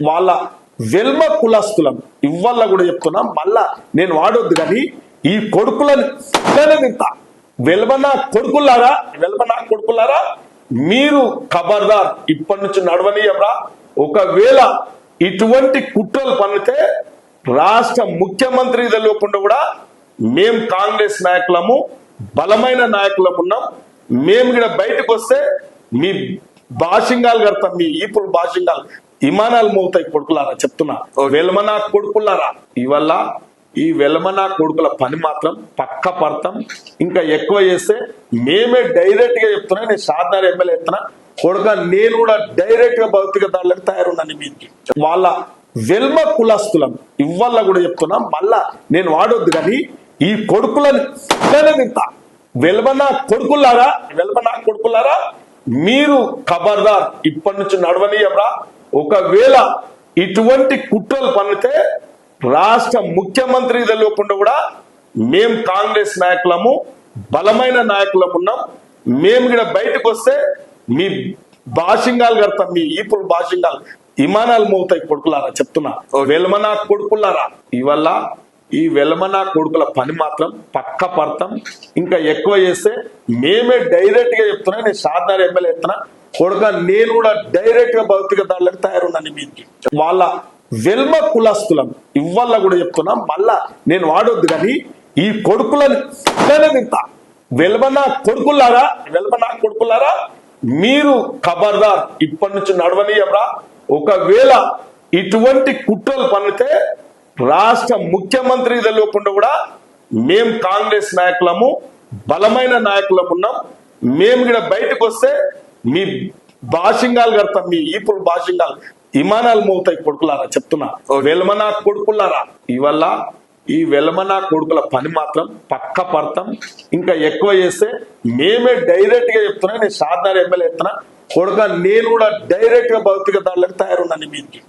వాళ్ళ వెల్మ కులస్తులం ఇవ్వాల కూడా చెప్తున్నా, మళ్ళా నేను వాడొద్దు కానీ ఈ కొడుకులను తింటా. వెల్మనా కొడుకులారా మీరు ఖబర్దార్, ఇప్పటి నుంచి నడవనీయరా. ఒకవేళ ఇటువంటి కుట్రలు పన్నితే రాష్ట్ర ముఖ్యమంత్రి తెలియకుండా కూడా మేం కాంగ్రెస్ నాయకులము, బలమైన నాయకులం ఉన్నాం. మేము కూడా బయటకు వస్తే మీ భాషింగాలు కడతాం, మీ ఈపులు భాషింగాలు విమానాలు మోగుతాయి. కొడుకులారా చెప్తున్నా, వెల్మనా కొడుకులారా, ఇవల్ల ఈ వెల్మనా కొడుకుల పని మాత్రం పక్క పడతాం. ఇంకా ఎక్కువ చేస్తే మేమే డైరెక్ట్ గా చెప్తున్నా, నేను షాద్నగర్ ఎమ్మెల్యే చెప్తున్నా కొడుక, నేను కూడా డైరెక్ట్ గా భౌతిక దాడులకు తయారున్నాను. మీకు వాళ్ళ వెల్మ కులస్తులం ఇవ్వాల కూడా చెప్తున్నా, మళ్ళా నేను వాడొద్దు కానీ ఈ కొడుకులను తింటా. వెల్మనా కొడుకులారా మీరు ఖబర్దార్, ఇప్పటి నుంచి నడవనీయరా. ఒకవేళ ఇటువంటి కుట్రలు పన్నితే రాష్ట్ర ముఖ్యమంత్రి తెలియకుండా కూడా మేం కాంగ్రెస్ నాయకులము, బలమైన నాయకులం ఉన్నాం. మేము కూడా బయటకు వస్తే మీ భాషింగాలు కడతాం, మీ ఈపులు భాషింగాలు విమానాలు మోగుతాయి. కొడుకులారా చెప్తున్నా, వెల్మనా కొడుకులారా, ఇవల్ల ఈ వెల్మనా కొడుకుల పని మాత్రం పక్క పడతాం. ఇంకా ఎక్కువ చేస్తే మేమే డైరెక్ట్ గా చెప్తున్నా, నేను షాద్నగర్ ఎమ్మెల్యే చెప్తున్నా కొడుక, నేను కూడా డైరెక్ట్ గా భౌతిక దాడులకు తయారున్నాను. మీకు వాళ్ళ వెల్మ కులస్తులం ఇవ్వాల కూడా చెప్తున్నా, మళ్ళా నేను వాడొద్దు కానీ ఈ కొడుకులను తింటా. వెల్మనా కొడుకులారా మీరు ఖబర్దార్, ఇప్పటి నుంచి నడవనీయరా. ఒకవేళ ఇటువంటి కుట్రలు పన్నితే రాష్ట్ర ముఖ్యమంత్రి తెలియకుండా కూడా మేం కాంగ్రెస్ నాయకులము, బలమైన నాయకులం ఉన్నాం. మేము కూడా బయటకు వస్తే మీ భాషింగాలు కడతాం, మీ ఈపులు భాషింగాలు విమానాలు మోగుతాయి. కొడుకులారా చెప్తున్నా, వెల్మనా కొడుకులారా, ఇవల్ల ఈ వెల్మనా కొడుకుల పని మాత్రం పక్క పడతాం. ఇంకా ఎక్కువ చేస్తే మేమే డైరెక్ట్ గా చెప్తున్నా, నేను షాద్నగర్ ఎమ్మెల్యే చెప్తున్నా కొడుక, నేను కూడా డైరెక్ట్ గా భౌతిక దాడులకు తయారున్నాను. మీకు